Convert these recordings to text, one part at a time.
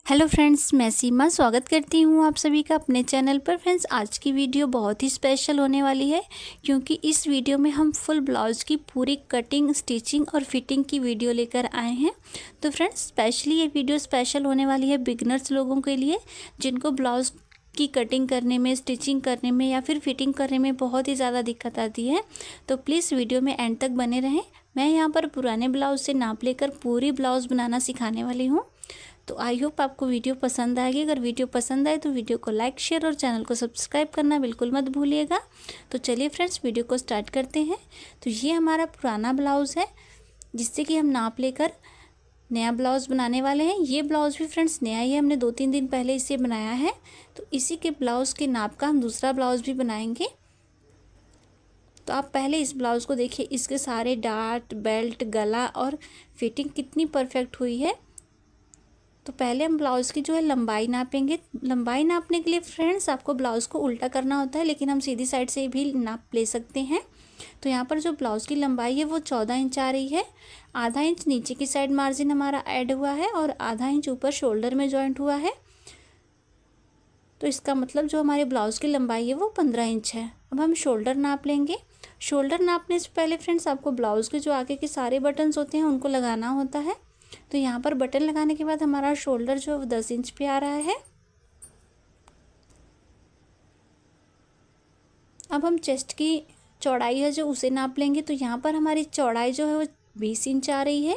Hello friends, मैं सीमा स्वागत करती हूँ आप सभी का अपने चैनल पर। फ्रेंड्स, आज की वीडियो बहुत ही स्पेशल होने वाली है क्योंकि इस वीडियो में हम फुल ब्लाउज़ की पूरी कटिंग, स्टिचिंग और फिटिंग की वीडियो लेकर आए हैं। तो फ्रेंड्स, स्पेशली ये वीडियो स्पेशल होने वाली है बिगनर्स लोगों के लिए, जिनको ब्लाउज़ की कटिंग करने में, स्टिचिंग करने में या फिर फिटिंग करने में बहुत ही ज़्यादा दिक्कत आती है। तो प्लीज़ वीडियो में एंड तक बने रहें। मैं यहाँ पर पुराने ब्लाउज़ से नाप लेकर पूरी ब्लाउज़ बनाना सिखाने वाली हूँ। तो आई होप आपको वीडियो पसंद आएगी। अगर वीडियो पसंद आए तो वीडियो को लाइक, शेयर और चैनल को सब्सक्राइब करना बिल्कुल मत भूलिएगा। तो चलिए फ्रेंड्स, वीडियो को स्टार्ट करते हैं। तो ये हमारा पुराना ब्लाउज़ है जिससे कि हम नाप लेकर नया ब्लाउज़ बनाने वाले हैं। ये ब्लाउज़ भी फ्रेंड्स नया ही है, हमने 2-3 दिन पहले इसे बनाया है। तो इसी के ब्लाउज़ के नाप का हम दूसरा ब्लाउज़ भी बनाएंगे। तो आप पहले इस ब्लाउज़ को देखिए, इसके सारे डार्ट, बेल्ट, गला और फिटिंग कितनी परफेक्ट हुई है। तो पहले हम ब्लाउज़ की जो है लंबाई नापेंगे। लंबाई नापने के लिए फ्रेंड्स आपको ब्लाउज़ को उल्टा करना होता है, लेकिन हम सीधी साइड से भी नाप ले सकते हैं। तो यहाँ पर जो ब्लाउज़ की लंबाई है वो 14 इंच आ रही है। आधा इंच नीचे की साइड मार्जिन हमारा ऐड हुआ है और आधा इंच ऊपर शोल्डर में जॉइंट हुआ है। तो इसका मतलब जो हमारे ब्लाउज़ की लंबाई है वो 15 इंच है। अब हम शोल्डर नाप लेंगे। शोल्डर नापने से पहले फ्रेंड्स आपको ब्लाउज़ के जो आगे के सारे बटन्स होते हैं उनको लगाना होता है। तो यहाँ पर बटन लगाने के बाद हमारा शोल्डर जो 10 इंच पे आ रहा है। अब हम चेस्ट की चौड़ाई है जो उसे नाप लेंगे। तो यहाँ पर हमारी चौड़ाई जो है वो 20 इंच आ रही है।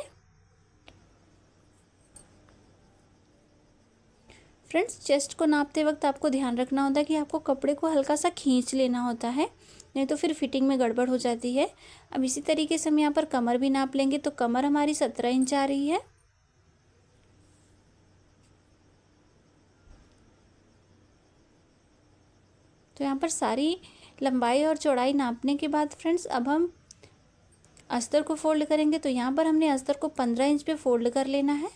फ्रेंड्स, चेस्ट को नापते वक्त आपको ध्यान रखना होता है कि आपको कपड़े को हल्का सा खींच लेना होता है, नहीं तो फिर फिटिंग में गड़बड़ हो जाती है। अब इसी तरीके से हम यहाँ पर कमर भी नाप लेंगे। तो कमर हमारी 17 इंच आ रही है। तो यहाँ पर सारी लंबाई और चौड़ाई नापने के बाद फ्रेंड्स अब हम अस्तर को फोल्ड करेंगे। तो यहाँ पर हमने अस्तर को 15 इंच पे फोल्ड कर लेना है।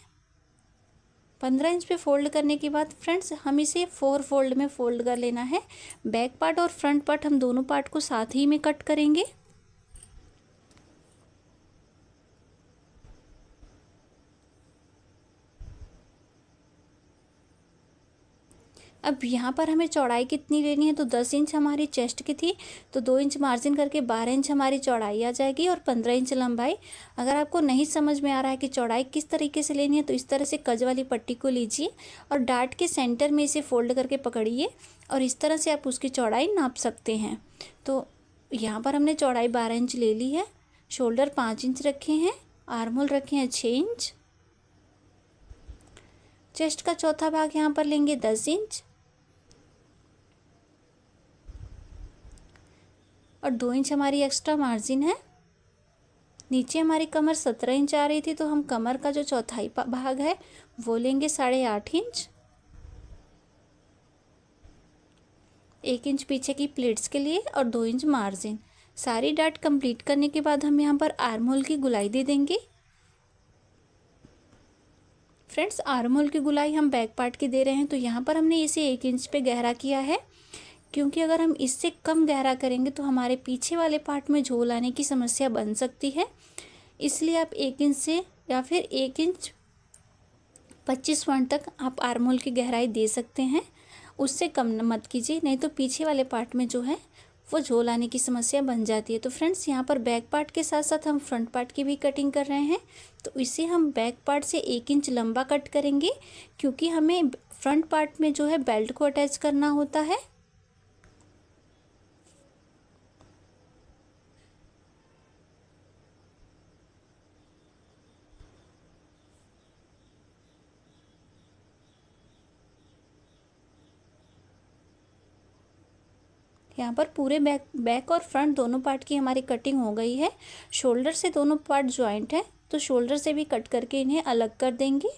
15 इंच पे फोल्ड करने के बाद फ्रेंड्स हम इसे 4 फोल्ड में फोल्ड कर लेना है। बैक पार्ट और फ्रंट पार्ट हम दोनों पार्ट को साथ ही में कट करेंगे। अब यहाँ पर हमें चौड़ाई कितनी लेनी है, तो 10 इंच हमारी चेस्ट की थी, तो 2 इंच मार्जिन करके 12 इंच हमारी चौड़ाई आ जाएगी और 15 इंच लंबाई। अगर आपको नहीं समझ में आ रहा है कि चौड़ाई किस तरीके से लेनी है, तो इस तरह से कज वाली पट्टी को लीजिए और डार्ट के सेंटर में इसे फोल्ड करके पकड़िए और इस तरह से आप उसकी चौड़ाई नाप सकते हैं। तो यहाँ पर हमने चौड़ाई 12 इंच ले ली है। शोल्डर 5 इंच रखे हैं, आर्म होल रखे हैं 6 इंच। चेस्ट का चौथा भाग यहाँ पर लेंगे 10 इंच और 2 इंच हमारी एक्स्ट्रा मार्जिन है। नीचे हमारी कमर 17 इंच आ रही थी, तो हम कमर का जो चौथाई भाग है वो लेंगे 8.5 इंच। 1 इंच पीछे की प्लेट्स के लिए और 2 इंच मार्जिन। सारी डाट कंप्लीट करने के बाद हम यहाँ पर आर्म होल की गुलाई दे देंगे। फ्रेंड्स, आर्म होल की गुलाई हम बैक पार्ट की दे रहे हैं। तो यहाँ पर हमने इसे 1 इंच पे गहरा किया है, क्योंकि अगर हम इससे कम गहरा करेंगे तो हमारे पीछे वाले पार्ट में झोल आने की समस्या बन सकती है। इसलिए आप 1 इंच से या फिर 1 इंच 25 पॉइंट तक आप आर्म होल की गहराई दे सकते हैं। उससे कम मत कीजिए, नहीं तो पीछे वाले पार्ट में जो है वो झोल आने की समस्या बन जाती है। तो फ्रेंड्स, यहाँ पर बैक पार्ट के साथ साथ हम फ्रंट पार्ट की भी कटिंग कर रहे हैं। तो इसे हम बैक पार्ट से 1 इंच लंबा कट करेंगे, क्योंकि हमें फ्रंट पार्ट में जो है बेल्ट को अटैच करना होता है। यहाँ पर पूरे बैक और फ्रंट दोनों पार्ट की हमारी कटिंग हो गई है। शोल्डर से दोनों पार्ट ज्वाइंट है, तो शोल्डर से भी कट करके इन्हें अलग कर देंगे।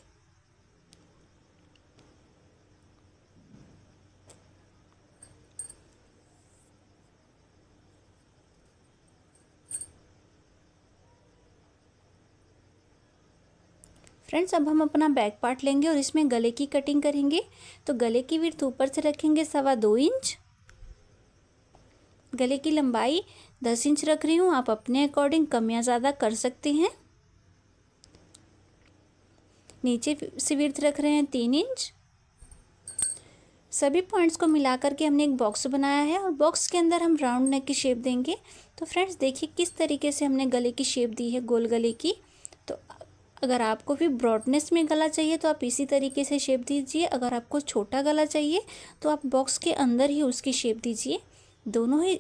फ्रेंड्स, अब हम अपना बैक पार्ट लेंगे और इसमें गले की कटिंग करेंगे। तो गले की विड्थ ऊपर से रखेंगे 2.25 इंच। गले की लंबाई 10 इंच रख रही हूँ, आप अपने अकॉर्डिंग कम या ज़्यादा कर सकते हैं। नीचे से विड्थ रख रहे हैं 3 इंच। सभी पॉइंट्स को मिला करके हमने एक बॉक्स बनाया है और बॉक्स के अंदर हम राउंड नेक की शेप देंगे। तो फ्रेंड्स देखिए किस तरीके से हमने गले की शेप दी है, गोल गले की। तो अगर आपको भी ब्रॉडनेस में गला चाहिए तो आप इसी तरीके से शेप दीजिए। अगर आपको छोटा गला चाहिए तो आप बॉक्स के अंदर ही उसकी शेप दीजिए। दोनों ही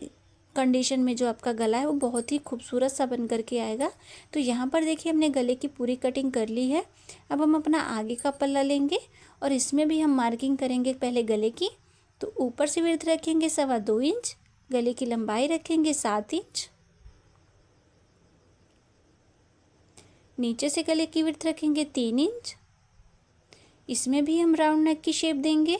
कंडीशन में जो आपका गला है वो बहुत ही खूबसूरत सा बन करके आएगा। तो यहाँ पर देखिए हमने गले की पूरी कटिंग कर ली है। अब हम अपना आगे का पल्ला लेंगे और इसमें भी हम मार्किंग करेंगे पहले गले की। तो ऊपर से विड्थ रखेंगे 2.25 इंच, गले की लंबाई रखेंगे 7 इंच, नीचे से गले की विड्थ रखेंगे 3 इंच। इसमें भी हम राउंड नेक की शेप देंगे।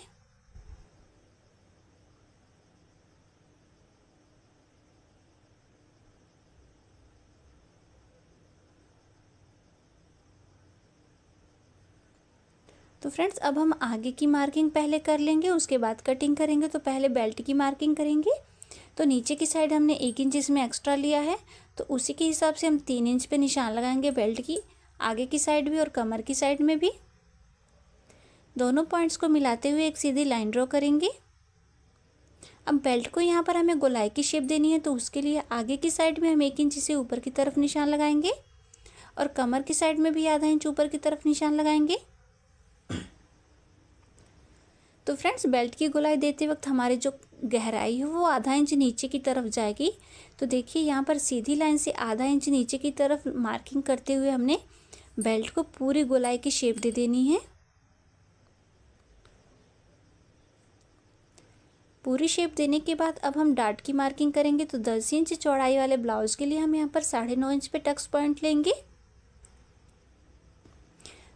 तो फ्रेंड्स अब हम आगे की मार्किंग पहले कर लेंगे, उसके बाद कटिंग करेंगे। तो पहले बेल्ट की मार्किंग करेंगे। तो नीचे की साइड हमने 1 इंच इसमें एक्स्ट्रा लिया है, तो उसी के हिसाब से हम 3 इंच पे निशान लगाएंगे बेल्ट की आगे की साइड भी और कमर की साइड में भी। दोनों पॉइंट्स को मिलाते हुए एक सीधी लाइन ड्रॉ करेंगे। अब बेल्ट को यहाँ पर हमें गोलाई की शेप देनी है, तो उसके लिए आगे की साइड में हम 1 इंच से ऊपर की तरफ निशान लगाएंगे और कमर की साइड में भी आधा इंच ऊपर की तरफ निशान लगाएंगे। तो फ्रेंड्स बेल्ट की गोलाई देते वक्त हमारी जो गहराई है वो आधा इंच नीचे की तरफ जाएगी। तो देखिए यहाँ पर सीधी लाइन से आधा इंच नीचे की तरफ मार्किंग करते हुए हमने बेल्ट को पूरी गोलाई की शेप दे देनी है। पूरी शेप देने के बाद अब हम डार्ट की मार्किंग करेंगे। तो 10 इंच चौड़ाई वाले ब्लाउज के लिए हम यहाँ पर 9.5 इंच पे टक्स पॉइंट लेंगे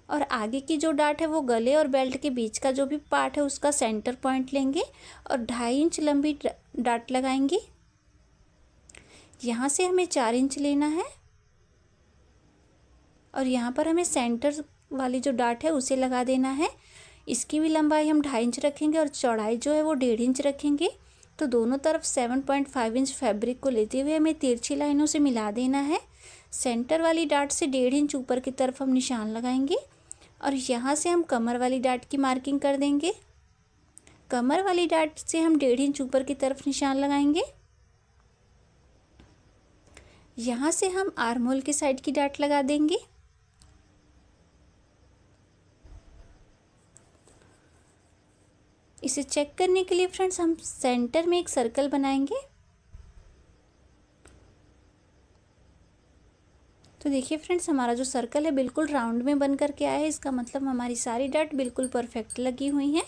और आगे की जो डार्ट है वो गले और बेल्ट के बीच का जो भी पार्ट है उसका सेंटर पॉइंट लेंगे और 2.5 इंच लंबी डार्ट लगाएंगे। यहाँ से हमें 4 इंच लेना है और यहाँ पर हमें सेंटर वाली जो डार्ट है उसे लगा देना है। इसकी भी लंबाई हम 2.5 इंच रखेंगे और चौड़ाई जो है वो 1.5 इंच रखेंगे। तो दोनों तरफ 7.5 इंच फैब्रिक को लेते हुए हमें तिरछी लाइनों से मिला देना है। सेंटर वाली डार्ट से 1.5 इंच ऊपर की तरफ हम निशान लगाएंगे और यहाँ से हम कमर वाली डार्ट की मार्किंग कर देंगे। कमर वाली डार्ट से हम 1.5 इंच ऊपर की तरफ निशान लगाएंगे। यहाँ से हम आर्म होल की साइड की डार्ट लगा देंगे। इसे चेक करने के लिए फ्रेंड्स हम सेंटर में एक सर्कल बनाएंगे। तो देखिए फ्रेंड्स हमारा जो सर्कल है बिल्कुल राउंड में बन करके आया है। इसका मतलब हमारी सारी डार्ट बिल्कुल परफेक्ट लगी हुई हैं।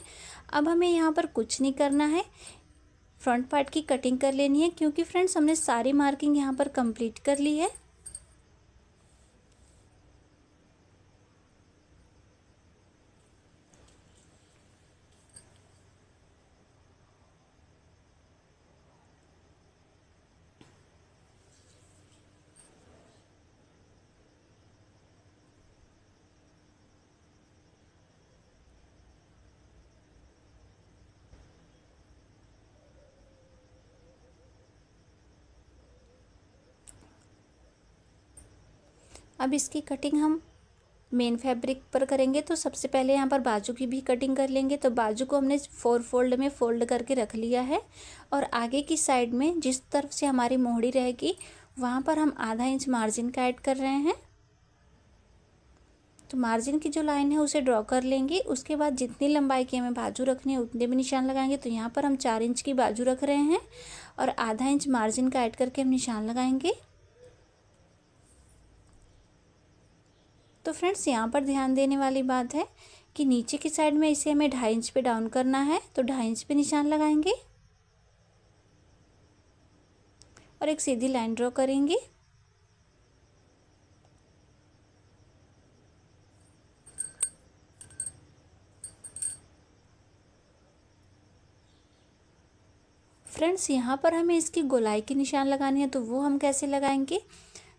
अब हमें यहाँ पर कुछ नहीं करना है, फ्रंट पार्ट की कटिंग कर लेनी है क्योंकि फ्रेंड्स हमने सारी मार्किंग यहाँ पर कंप्लीट कर ली है। अब इसकी कटिंग हम मेन फैब्रिक पर करेंगे। तो सबसे पहले यहाँ पर बाजू की भी कटिंग कर लेंगे। तो बाजू को हमने 4 फोल्ड में फोल्ड करके रख लिया है और आगे की साइड में जिस तरफ से हमारी मोहड़ी रहेगी वहाँ पर हम आधा इंच मार्जिन का ऐड कर रहे हैं। तो मार्जिन की जो लाइन है उसे ड्रॉ कर लेंगे। उसके बाद जितनी लंबाई की हमें बाजू रखनी है उतने भी निशान लगाएंगे। तो यहाँ पर हम 4 इंच की बाजू रख रहे हैं और आधा इंच मार्जिन का ऐड करके हम निशान लगाएंगे। तो फ्रेंड्स यहाँ पर ध्यान देने वाली बात है कि नीचे की साइड में इसे हमें 2.5 इंच पे डाउन करना है। तो 2.5 इंच पे निशान लगाएंगे और एक सीधी लाइन ड्रॉ करेंगे। फ्रेंड्स यहाँ पर हमें इसकी गोलाई की निशान लगानी है। तो वो हम कैसे लगाएंगे?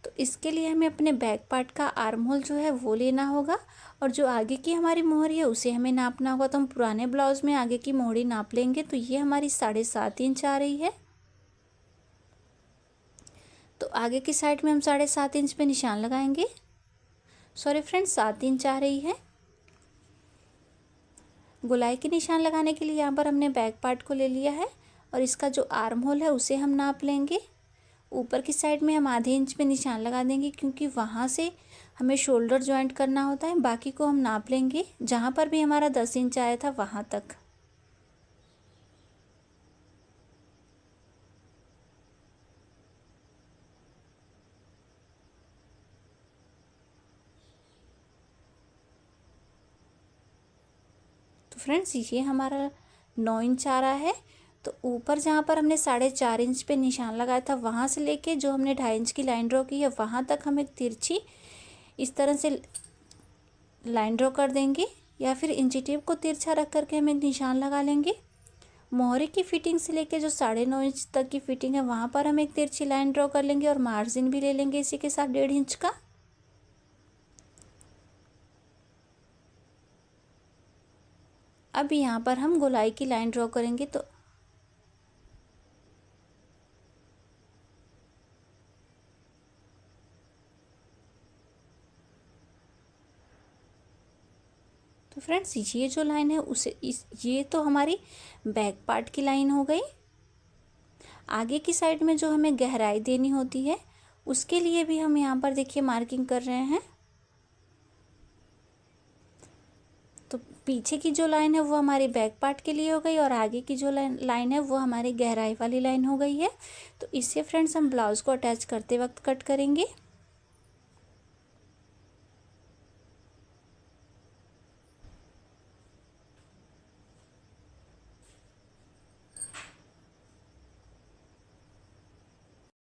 तो इसके लिए हमें अपने बैक पार्ट का आर्म होल जो है वो लेना होगा और जो आगे की हमारी मोहरी है उसे हमें नापना होगा। तो हम पुराने ब्लाउज में आगे की मोहरी नाप लेंगे। तो ये हमारी 7.5 इंच आ रही है। तो आगे की साइड में हम 7.5 इंच पे निशान लगाएंगे। सॉरी फ्रेंड्स 7 इंच आ रही है। गोलाई के निशान लगाने के लिए यहाँ पर हमने बैक पार्ट को ले लिया है और इसका जो आर्म होल है उसे हम नाप लेंगे। ऊपर की साइड में हम आधे इंच पे निशान लगा देंगे क्योंकि वहाँ से हमें शोल्डर जॉइंट करना होता है। बाकी को हम नाप लेंगे जहाँ पर भी हमारा 10 इंच आया था वहाँ तक। तो फ्रेंड्स ये हमारा 9 इंच आ रहा है। तो ऊपर जहाँ पर हमने 4.5 इंच पे निशान लगाया था वहाँ से लेके जो हमने 2.5 इंच की लाइन ड्रॉ की है वहाँ तक हम एक तिरछी इस तरह से लाइन ड्रॉ कर देंगे या फिर इंची टेप को तिरछा रख करके हम एक निशान लगा लेंगे। मोहरे की फिटिंग से लेके जो 9.5 इंच तक की फिटिंग है वहाँ पर हम एक तिरछी लाइन ड्रॉ कर लेंगे और मार्जिन भी ले लेंगे इसी के साथ 1.5 इंच का। अब यहाँ पर हम गोलाई की लाइन ड्रॉ करेंगे। तो फ्रेंड्स ये जो लाइन है ये तो हमारी बैक पार्ट की लाइन हो गई। आगे की साइड में जो हमें गहराई देनी होती है उसके लिए भी हम यहाँ पर देखिए मार्किंग कर रहे हैं। तो पीछे की जो लाइन है वो हमारी बैक पार्ट के लिए हो गई और आगे की जो लाइन है वो हमारी गहराई वाली लाइन हो गई है। तो इससे फ्रेंड्स हम ब्लाउज़ को अटैच करते वक्त कट करेंगे।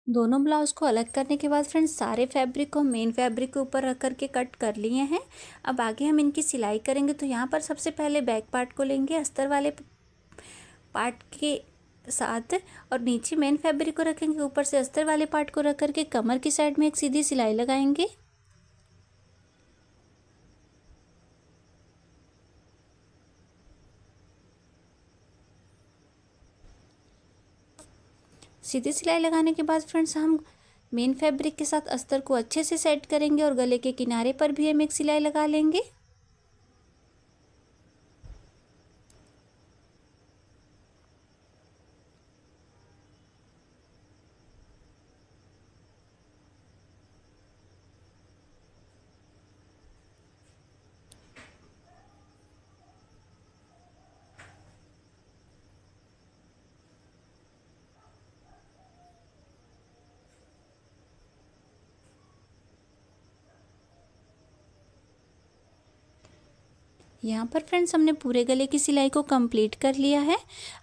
दोनों ब्लाउज़ को अलग करने के बाद फ्रेंड्स सारे फैब्रिक को मेन फैब्रिक के ऊपर रख करके कट कर लिए हैं। अब आगे हम इनकी सिलाई करेंगे। तो यहाँ पर सबसे पहले बैक पार्ट को लेंगे अस्तर वाले पार्ट के साथ और नीचे मेन फैब्रिक को रखेंगे। ऊपर से अस्तर वाले पार्ट को रख करके कमर की साइड में एक सीधी सिलाई लगाएंगे। सीधी सिलाई लगाने के बाद फ्रेंड्स हम मेन फैब्रिक के साथ अस्तर को अच्छे से सेट करेंगे और गले के किनारे पर भी हम एक सिलाई लगा लेंगे। यहाँ पर फ्रेंड्स हमने पूरे गले की सिलाई को कंप्लीट कर लिया है।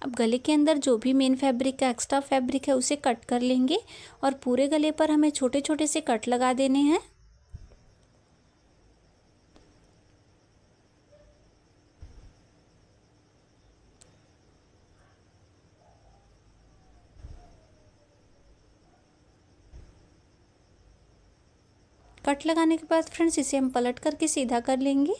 अब गले के अंदर जो भी मेन फैब्रिक का एक्स्ट्रा फैब्रिक है उसे कट कर लेंगे और पूरे गले पर हमें छोटे छोटे से कट लगा देने हैं। कट लगाने के बाद फ्रेंड्स इसे हम पलट करके सीधा कर लेंगे।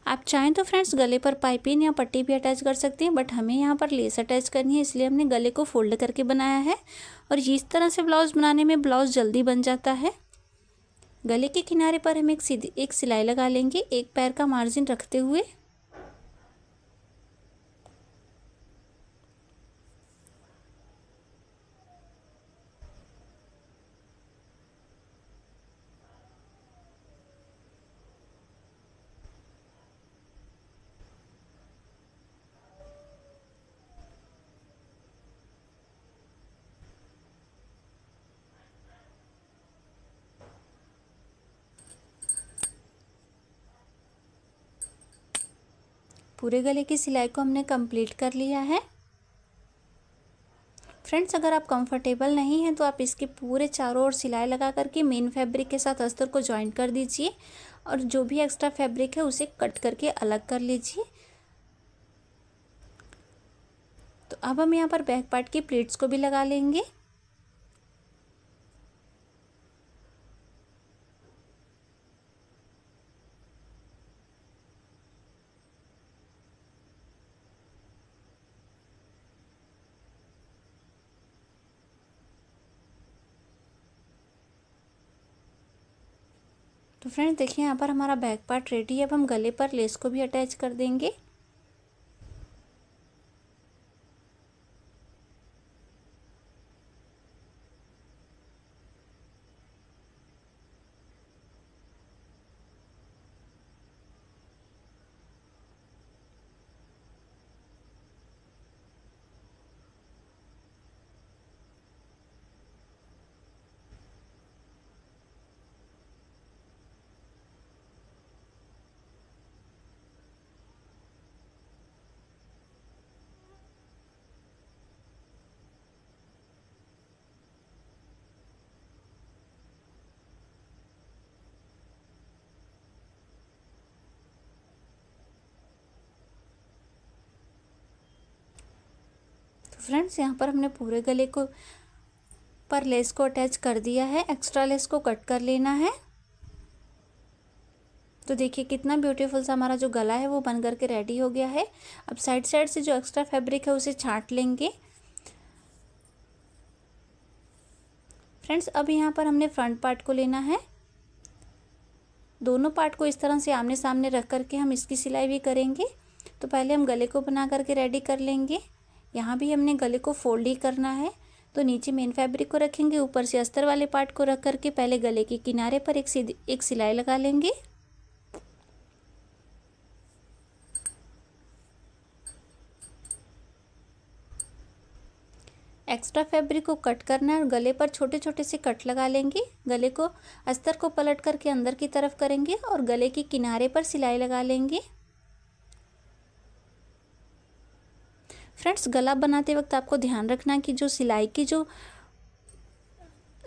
आप चाहें तो फ्रेंड्स गले पर पाइपिंग या पट्टी भी अटैच कर सकते हैं, बट हमें यहाँ पर लेस अटैच करनी है इसलिए हमने गले को फोल्ड करके बनाया है। और इस तरह से ब्लाउज़ बनाने में ब्लाउज़ जल्दी बन जाता है। गले के किनारे पर हम एक सिलाई लगा लेंगे एक पैर का मार्जिन रखते हुए। पूरे गले की सिलाई को हमने कंप्लीट कर लिया है। फ्रेंड्स अगर आप कंफर्टेबल नहीं हैं तो आप इसके पूरे चारों ओर सिलाई लगा करके मेन फैब्रिक के साथ अस्तर को जॉइंट कर दीजिए और जो भी एक्स्ट्रा फैब्रिक है उसे कट करके अलग कर लीजिए। तो अब हम यहाँ पर बैक पार्ट की प्लीट्स को भी लगा लेंगे। तो फ्रेंड्स देखिए यहाँ पर हमारा बैक पार्ट रेडी है। अब हम गले पर लेस को भी अटैच कर देंगे। फ्रेंड्स यहाँ पर हमने पूरे गले को पर लेस को अटैच कर दिया है। एक्स्ट्रा लेस को कट कर लेना है। तो देखिए कितना ब्यूटीफुल सा हमारा जो गला है वो बन करके रेडी हो गया है। अब साइड साइड से जो एक्स्ट्रा फैब्रिक है उसे छांट लेंगे। फ्रेंड्स अब यहाँ पर हमने फ्रंट पार्ट को लेना है। दोनों पार्ट को इस तरह से आमने सामने रख करके हम इसकी सिलाई भी करेंगे। तो पहले हम गले को बना करके रेडी कर लेंगे। यहाँ भी हमने गले को फोल्ड ही करना है। तो नीचे मेन फैब्रिक को रखेंगे, ऊपर से अस्तर वाले पार्ट को रख करके पहले गले के किनारे पर एक सिलाई लगा लेंगे। एक्स्ट्रा फैब्रिक को कट करना है और गले पर छोटे छोटे से कट लगा लेंगे। गले को अस्तर को पलट करके अंदर की तरफ करेंगे और गले के किनारे पर सिलाई लगा लेंगे। फ्रेंड्स गला बनाते वक्त आपको ध्यान रखना कि जो सिलाई की जो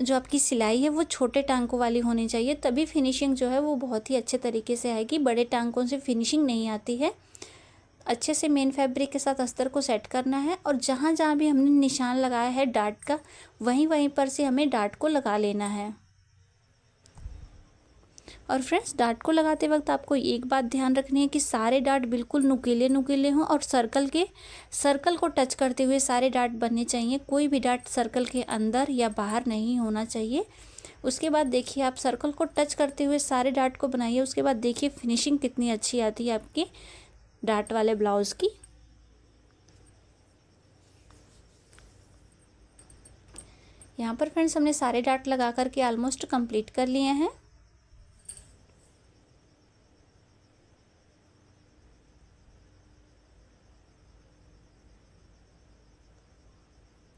आपकी सिलाई है वो छोटे टांकों वाली होनी चाहिए, तभी फिनिशिंग जो है वो बहुत ही अच्छे तरीके से आएगी। बड़े टांकों से फिनिशिंग नहीं आती है। अच्छे से मेन फैब्रिक के साथ अस्तर को सेट करना है और जहाँ जहाँ भी हमने निशान लगाया है डार्ट का, वहीं पर से हमें डार्ट को लगा लेना है। और फ्रेंड्स डार्ट को लगाते वक्त आपको एक बात ध्यान रखनी है कि सारे डार्ट बिल्कुल नुकीले नुकीले हों और सर्कल को टच करते हुए सारे डार्ट बनने चाहिए। कोई भी डार्ट सर्कल के अंदर या बाहर नहीं होना चाहिए। उसके बाद देखिए आप सर्कल को टच करते हुए सारे डार्ट को बनाइए। उसके बाद देखिए फिनिशिंग कितनी अच्छी आती है आपकी डार्ट वाले ब्लाउज़ की। यहाँ पर फ्रेंड्स हमने सारे डार्ट लगा करके ऑलमोस्ट कंप्लीट कर लिए हैं।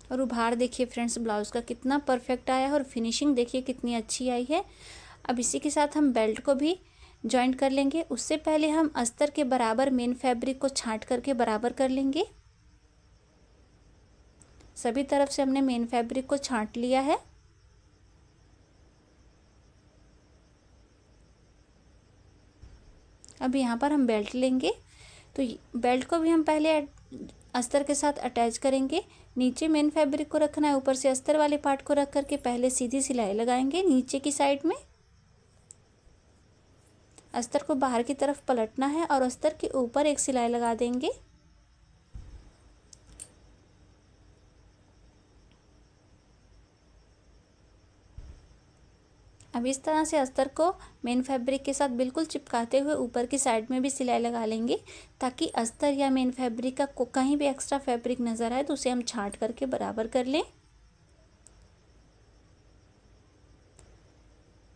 और उभार देखिए फ्रेंड्स ब्लाउज़ का कितना परफेक्ट आया है और फिनिशिंग देखिए कितनी अच्छी आई है। अब इसी के साथ हम बेल्ट को भी जॉइंट कर लेंगे। उससे पहले हम अस्तर के बराबर मेन फैब्रिक को छांट करके बराबर कर लेंगे। सभी तरफ से हमने मेन फैब्रिक को छांट लिया है। अब यहाँ पर हम बेल्ट लेंगे। तो बेल्ट को भी हम पहले अस्तर के साथ अटैच करेंगे। नीचे मेन फैब्रिक को रखना है, ऊपर से अस्तर वाले पार्ट को रख करके पहले सीधी सिलाई लगाएंगे नीचे की साइड में। अस्तर को बाहर की तरफ पलटना है और अस्तर के ऊपर एक सिलाई लगा देंगे। अब इस तरह से अस्तर को मेन फैब्रिक के साथ बिल्कुल चिपकाते हुए ऊपर की साइड में भी सिलाई लगा लेंगे, ताकि अस्तर या मेन फैब्रिक का कहीं भी एक्स्ट्रा फैब्रिक नज़र आए तो उसे हम छांट करके बराबर कर लें।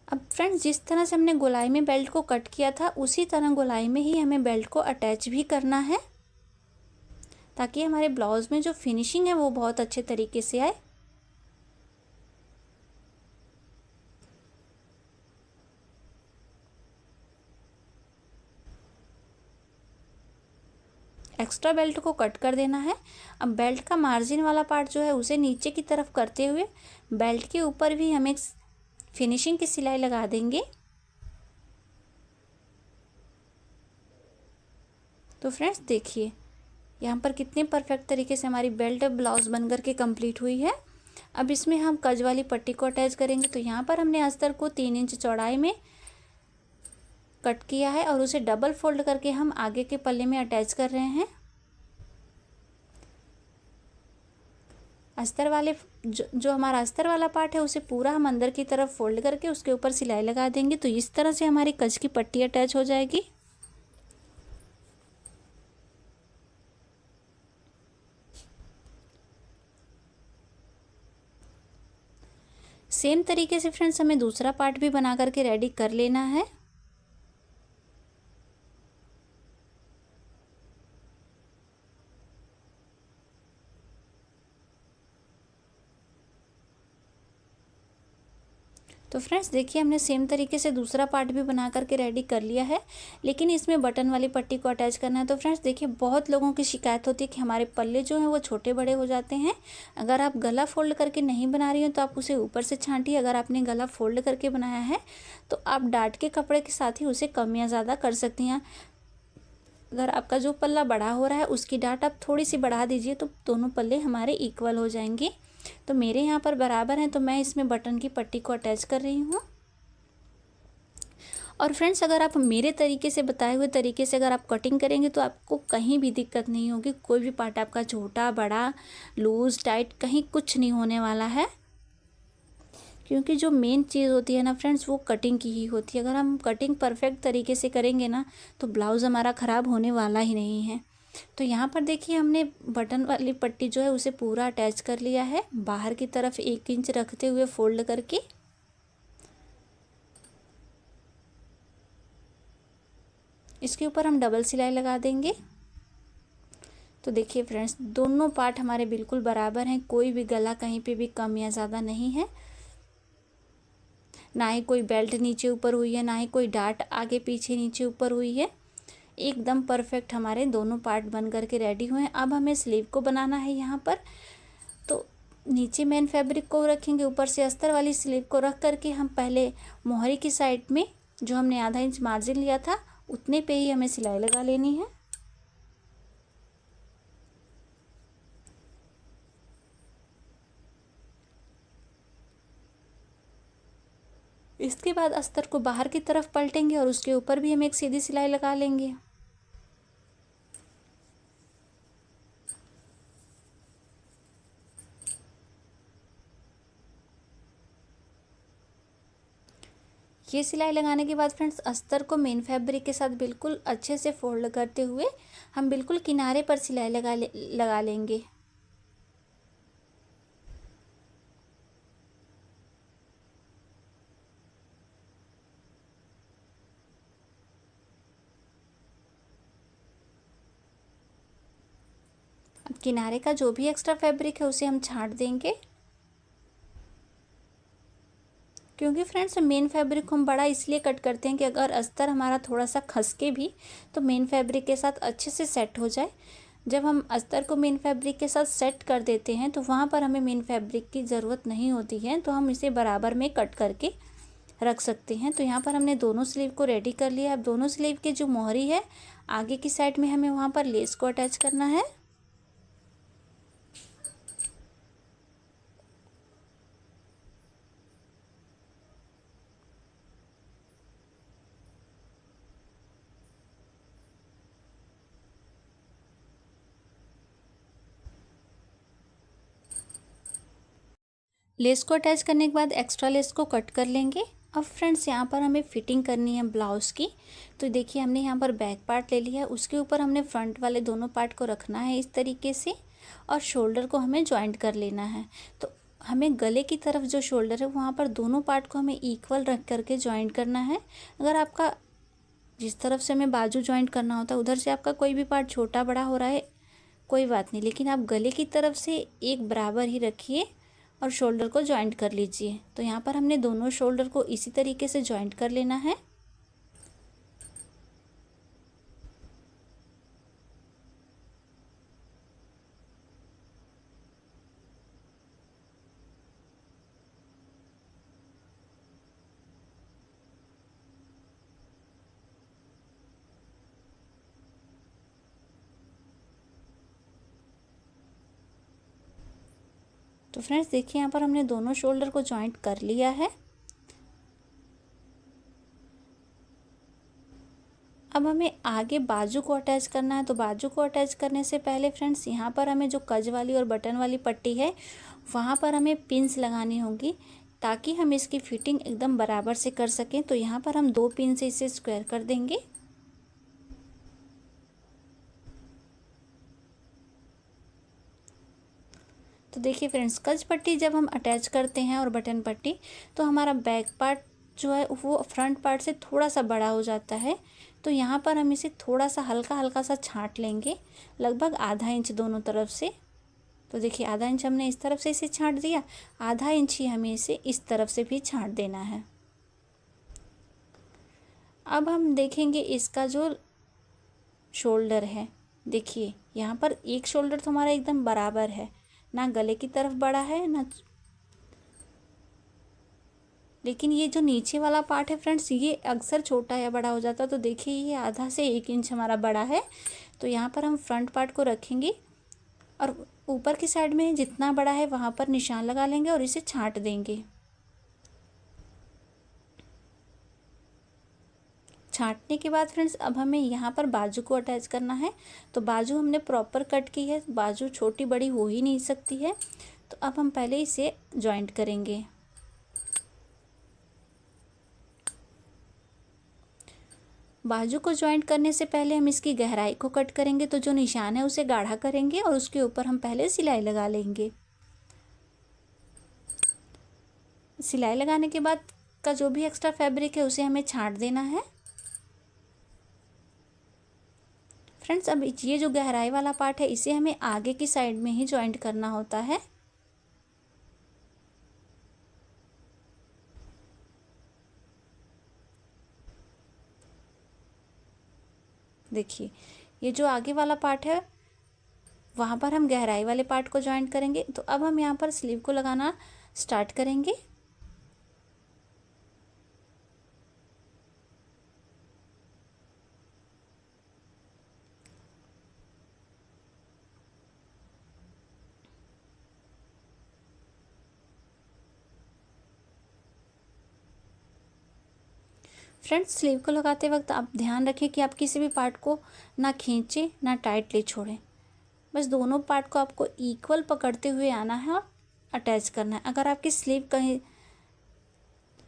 अब फ्रेंड्स जिस तरह से हमने गोलाई में बेल्ट को कट किया था उसी तरह गोलाई में ही हमें बेल्ट को अटैच भी करना है, ताकि हमारे ब्लाउज़ में जो फिनिशिंग है वो बहुत अच्छे तरीके से आए। एक्स्ट्रा बेल्ट को कट कर देना है। अब बेल्ट का मार्जिन वाला पार्ट जो है उसे नीचे की तरफ करते हुए बेल्ट के ऊपर भी हम एक फिनिशिंग की सिलाई लगा देंगे। तो फ्रेंड्स देखिए यहाँ पर कितने परफेक्ट तरीके से हमारी बेल्ट ब्लाउज़ बन करके कंप्लीट हुई है। अब इसमें हम कज वाली पट्टी को अटैच करेंगे। तो यहाँ पर हमने अस्तर को 3 इंच चौड़ाई में कट किया है और उसे डबल फोल्ड करके हम आगे के पल्ले में अटैच कर रहे हैं। अस्तर वाले जो हमारा अस्तर वाला पार्ट है उसे पूरा हम अंदर की तरफ फोल्ड करके उसके ऊपर सिलाई लगा देंगे। तो इस तरह से हमारी कज की पट्टी अटैच हो जाएगी। सेम तरीके से फ्रेंड्स हमें दूसरा पार्ट भी बना करके रेडी कर लेना है। तो फ्रेंड्स देखिए हमने सेम तरीके से दूसरा पार्ट भी बना करके रेडी कर लिया है, लेकिन इसमें बटन वाली पट्टी को अटैच करना है। तो फ्रेंड्स देखिए बहुत लोगों की शिकायत होती है कि हमारे पल्ले जो हैं वो छोटे बड़े हो जाते हैं। अगर आप गला फोल्ड करके नहीं बना रही हो तो आप उसे ऊपर से छांटिए। अगर आपने गला फोल्ड करके बनाया है तो आप डार्ट के कपड़े के साथ ही उसे कम या ज़्यादा कर सकती हैं। अगर आपका जो पल्ला बड़ा हो रहा है उसकी डाट आप थोड़ी सी बढ़ा दीजिए तो दोनों पल्ले हमारे इक्वल हो जाएंगे। तो मेरे यहाँ पर बराबर हैं तो मैं इसमें बटन की पट्टी को अटैच कर रही हूँ। और फ्रेंड्स, अगर आप मेरे तरीके से बताए हुए तरीके से अगर आप कटिंग करेंगे तो आपको कहीं भी दिक्कत नहीं होगी। कोई भी पार्ट आपका छोटा बड़ा लूज़ टाइट कहीं कुछ नहीं होने वाला है, क्योंकि जो मेन चीज़ होती है ना फ्रेंड्स, वो कटिंग की ही होती है। अगर हम कटिंग परफेक्ट तरीके से करेंगे ना तो ब्लाउज़ हमारा ख़राब होने वाला ही नहीं है। तो यहाँ पर देखिए हमने बटन वाली पट्टी जो है उसे पूरा अटैच कर लिया है, बाहर की तरफ 1 इंच रखते हुए फोल्ड करके। इसके ऊपर हम डबल सिलाई लगा देंगे। तो देखिए फ्रेंड्स, दोनों पार्ट हमारे बिल्कुल बराबर हैं, कोई भी गला कहीं पे भी कम या ज़्यादा नहीं है, ना ही कोई बेल्ट नीचे ऊपर हुई है, ना ही कोई डाट आगे पीछे नीचे ऊपर हुई है। एकदम परफेक्ट हमारे दोनों पार्ट बन करके रेडी हुए हैं। अब हमें स्लीव को बनाना है यहाँ पर। तो नीचे मेन फैब्रिक को रखेंगे, ऊपर से अस्तर वाली स्लीव को रख करके हम पहले मोहरी की साइड में जो हमने आधा इंच मार्जिन लिया था उतने पे ही हमें सिलाई लगा लेनी है। इसके बाद अस्तर को बाहर की तरफ पलटेंगे और उसके ऊपर भी हम एक सीधी सिलाई लगा लेंगे। ये सिलाई लगाने के बाद फ्रेंड्स, अस्तर को मेन फैब्रिक के साथ बिल्कुल अच्छे से फोल्ड करते हुए हम बिल्कुल किनारे पर सिलाई लगा लेंगे। अब किनारे का जो भी एक्स्ट्रा फैब्रिक है उसे हम छांट देंगे, क्योंकि फ्रेंड्स मेन फैब्रिक को हम बड़ा इसलिए कट करते हैं कि अगर अस्तर हमारा थोड़ा सा खसके भी तो मेन फैब्रिक के साथ अच्छे से सेट हो जाए। जब हम अस्तर को मेन फैब्रिक के साथ सेट कर देते हैं तो वहाँ पर हमें मेन फैब्रिक की ज़रूरत नहीं होती है, तो हम इसे बराबर में कट करके रख सकते हैं। तो यहाँ पर हमने दोनों स्लीव को रेडी कर लिया। अब दोनों स्लीव की जो मोहरी है आगे की साइड में हमें वहाँ पर लेस को अटैच करना है। लेस को अटैच करने के बाद एक्स्ट्रा लेस को कट कर लेंगे। अब फ्रेंड्स, यहाँ पर हमें फिटिंग करनी है ब्लाउज़ की। तो देखिए हमने यहाँ पर बैक पार्ट ले लिया है, उसके ऊपर हमने फ्रंट वाले दोनों पार्ट को रखना है इस तरीके से, और शोल्डर को हमें जॉइंट कर लेना है। तो हमें गले की तरफ जो शोल्डर है वहाँ पर दोनों पार्ट को हमें इक्वल रख करके जॉइंट करना है। अगर आपका जिस तरफ से हमें बाजू जॉइंट करना होता है उधर से आपका कोई भी पार्ट छोटा बड़ा हो रहा है कोई बात नहीं, लेकिन आप गले की तरफ से एक बराबर ही रखिए और शोल्डर को जॉइंट कर लीजिए। तो यहाँ पर हमने दोनों शोल्डर को इसी तरीके से जॉइंट कर लेना है। तो फ्रेंड्स देखिए यहाँ पर हमने दोनों शोल्डर को जॉइंट कर लिया है। अब हमें आगे बाजू को अटैच करना है। तो बाजू को अटैच करने से पहले फ्रेंड्स, यहाँ पर हमें जो कज वाली और बटन वाली पट्टी है वहाँ पर हमें पिन्स लगानी होंगी ताकि हम इसकी फिटिंग एकदम बराबर से कर सकें। तो यहाँ पर हम 2 पिन से इसे स्क्वायर कर देंगे। तो देखिए फ्रेंड्स, कज पट्टी जब हम अटैच करते हैं और बटन पट्टी, तो हमारा बैक पार्ट जो है वो फ्रंट पार्ट से थोड़ा सा बड़ा हो जाता है। तो यहाँ पर हम इसे थोड़ा सा हल्का हल्का सा छांट लेंगे, लगभग आधा इंच दोनों तरफ से। तो देखिए आधा इंच हमने इस तरफ से इसे छांट दिया, आधा इंच ही हमें इसे इस तरफ से भी छांट देना है। अब हम देखेंगे इसका जो शोल्डर है, देखिए यहाँ पर एक शोल्डर तो हमारा एकदम बराबर है, ना गले की तरफ बड़ा है ना लेकिन ये जो नीचे वाला पार्ट है फ्रेंड्स, ये अक्सर छोटा या बड़ा हो जाता है। तो देखिए ये आधा से 1 इंच हमारा बड़ा है। तो यहाँ पर हम फ्रंट पार्ट को रखेंगे और ऊपर की साइड में जितना बड़ा है वहाँ पर निशान लगा लेंगे और इसे छांट देंगे। छांटने के बाद फ्रेंड्स अब हमें यहाँ पर बाजू को अटैच करना है। तो बाजू हमने प्रॉपर कट की है, बाजू छोटी बड़ी हो ही नहीं सकती है। तो अब हम पहले इसे जॉइंट करेंगे। बाजू को जॉइंट करने से पहले हम इसकी गहराई को कट करेंगे। तो जो निशान है उसे गाढ़ा करेंगे और उसके ऊपर हम पहले सिलाई लगा लेंगे। सिलाई लगाने के बाद का जो भी एक्स्ट्रा फैब्रिक है उसे हमें छांट देना है। फ्रेंड्स अब ये जो गहराई वाला पार्ट है इसे हमें आगे की साइड में ही जॉइंट करना होता है। देखिए ये जो आगे वाला पार्ट है वहाँ पर हम गहराई वाले पार्ट को जॉइंट करेंगे। तो अब हम यहाँ पर स्लीव को लगाना स्टार्ट करेंगे। फ्रेंड्स स्लीव को लगाते वक्त आप ध्यान रखें कि आप किसी भी पार्ट को ना खींचें ना टाइटली छोड़ें। बस दोनों पार्ट को आपको इक्वल पकड़ते हुए आना है और अटैच करना है। अगर आपकी स्लीव कहीं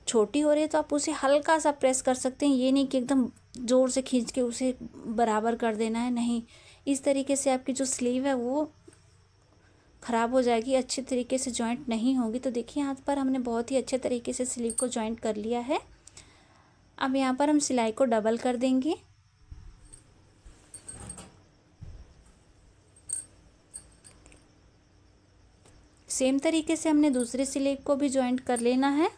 छोटी हो रही है तो आप उसे हल्का सा प्रेस कर सकते हैं। ये नहीं कि एकदम ज़ोर से खींच के उसे बराबर कर देना है, नहीं। इस तरीके से आपकी जो स्लीव है वो ख़राब हो जाएगी, अच्छे तरीके से जॉइंट नहीं होगी। तो देखिए यहाँ पर हमने बहुत ही अच्छे तरीके से स्लीव को जॉइंट कर लिया है। अब यहाँ पर हम सिलाई को डबल कर देंगे। सेम तरीके से हमने दूसरी स्लीव को भी जॉइंट कर लेना है।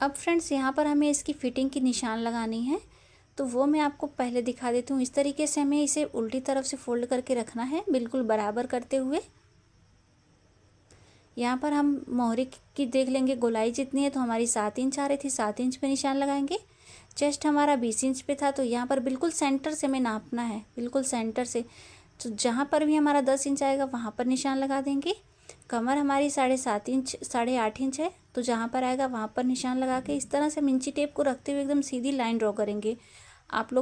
अब फ्रेंड्स यहाँ पर हमें इसकी फिटिंग की निशान लगानी है। तो वो मैं आपको पहले दिखा देती हूँ। इस तरीके से हमें इसे उल्टी तरफ से फोल्ड करके रखना है, बिल्कुल बराबर करते हुए। यहाँ पर हम मोहरी की देख लेंगे गोलाई जितनी है, तो हमारी 7 इंच आ रही थी, 7 इंच पे निशान लगाएंगे। चेस्ट हमारा 20 इंच पे था, तो यहाँ पर बिल्कुल सेंटर से हमें नापना है, बिल्कुल सेंटर से। तो जहाँ पर भी हमारा 10 इंच आएगा वहाँ पर निशान लगा देंगे। कमर हमारी 7.5 इंच 8.5 इंच है, तो जहाँ पर आएगा वहाँ पर निशान लगा के इस तरह से हम इंची टेप को रखते हुए एकदम सीधी लाइन ड्रॉ करेंगे। आप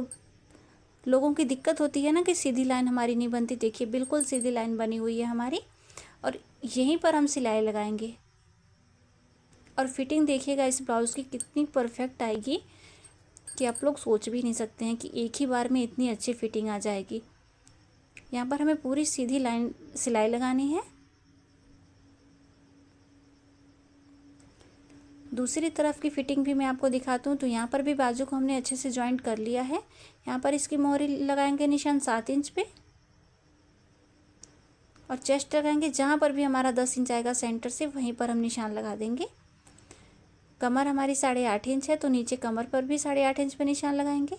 लोगों की दिक्कत होती है ना कि सीधी लाइन हमारी नहीं बनती। देखिए बिल्कुल सीधी लाइन बनी हुई है हमारी, और यहीं पर हम सिलाई लगाएंगे। और फिटिंग देखिएगा इस ब्लाउज़ की कितनी परफेक्ट आएगी कि आप लोग सोच भी नहीं सकते हैं कि एक ही बार में इतनी अच्छी फिटिंग आ जाएगी। यहाँ पर हमें पूरी सीधी लाइन सिलाई लगानी है। दूसरी तरफ की फिटिंग भी मैं आपको दिखाती हूँ। तो यहाँ पर भी बाजू को हमने अच्छे से जॉइंट कर लिया है। यहाँ पर इसकी मोहरी लगाएंगे निशान 7 इंच पे, और चेस्ट लगाएंगे जहाँ पर भी हमारा 10 इंच आएगा सेंटर से, वहीं पर हम निशान लगा देंगे। कमर हमारी 8.5 इंच है, तो नीचे कमर पर भी 8.5 इंच पे निशान लगाएंगे।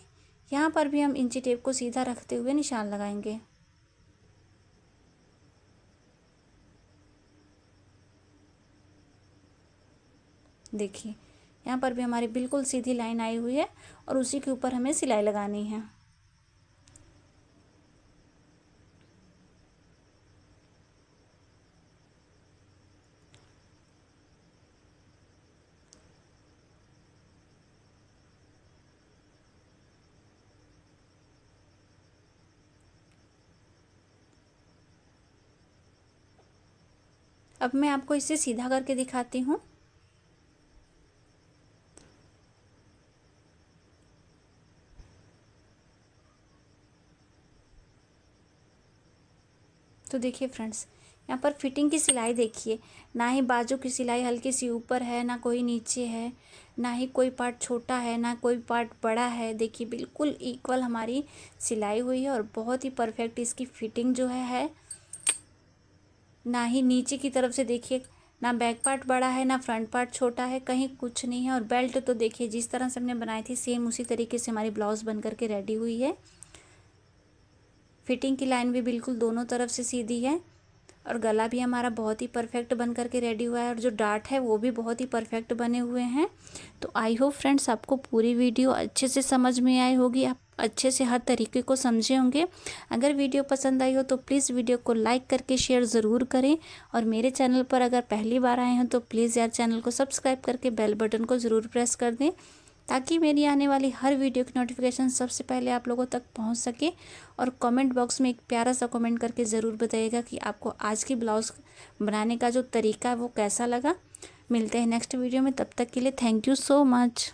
यहाँ पर भी हम इंची टेप को सीधा रखते हुए निशान लगाएंगे। देखिए यहाँ पर भी हमारी बिल्कुल सीधी लाइन आई हुई है, और उसी के ऊपर हमें सिलाई लगानी है। अब मैं आपको इसे सीधा करके दिखाती हूँ। तो देखिए फ्रेंड्स यहाँ पर फिटिंग की सिलाई देखिए, ना ही बाजू की सिलाई हल्की सी ऊपर है, ना कोई नीचे है, ना ही कोई पार्ट छोटा है, ना कोई पार्ट बड़ा है। देखिए बिल्कुल इक्वल हमारी सिलाई हुई है, और बहुत ही परफेक्ट इसकी फिटिंग जो है। ना ही नीचे की तरफ से देखिए, ना बैक पार्ट बड़ा है, ना फ्रंट पार्ट छोटा है, कहीं कुछ नहीं है। और बेल्ट तो देखिए जिस तरह से हमने बनाई थी सेम उसी तरीके से हमारी ब्लाउज़ बन करके रेडी हुई है। फिटिंग की लाइन भी बिल्कुल दोनों तरफ से सीधी है और गला भी हमारा बहुत ही परफेक्ट बन करके रेडी हुआ है और जो डार्ट है वो भी बहुत ही परफेक्ट बने हुए हैं। तो आई होप फ्रेंड्स आपको पूरी वीडियो अच्छे से समझ में आई होगी, आप अच्छे से हर तरीके को समझे होंगे। अगर वीडियो पसंद आई हो तो प्लीज़ वीडियो को लाइक करके शेयर ज़रूर करें और मेरे चैनल पर अगर पहली बार आए हैं तो प्लीज़ यार चैनल को सब्सक्राइब करके बेल बटन को ज़रूर प्रेस कर दें ताकि मेरी आने वाली हर वीडियो की नोटिफिकेशन सबसे पहले आप लोगों तक पहुंच सके। और कमेंट बॉक्स में एक प्यारा सा कमेंट करके ज़रूर बताइएगा कि आपको आज की ब्लाउज़ बनाने का जो तरीका है वो कैसा लगा। मिलते हैं नेक्स्ट वीडियो में, तब तक के लिए थैंक यू सो मच।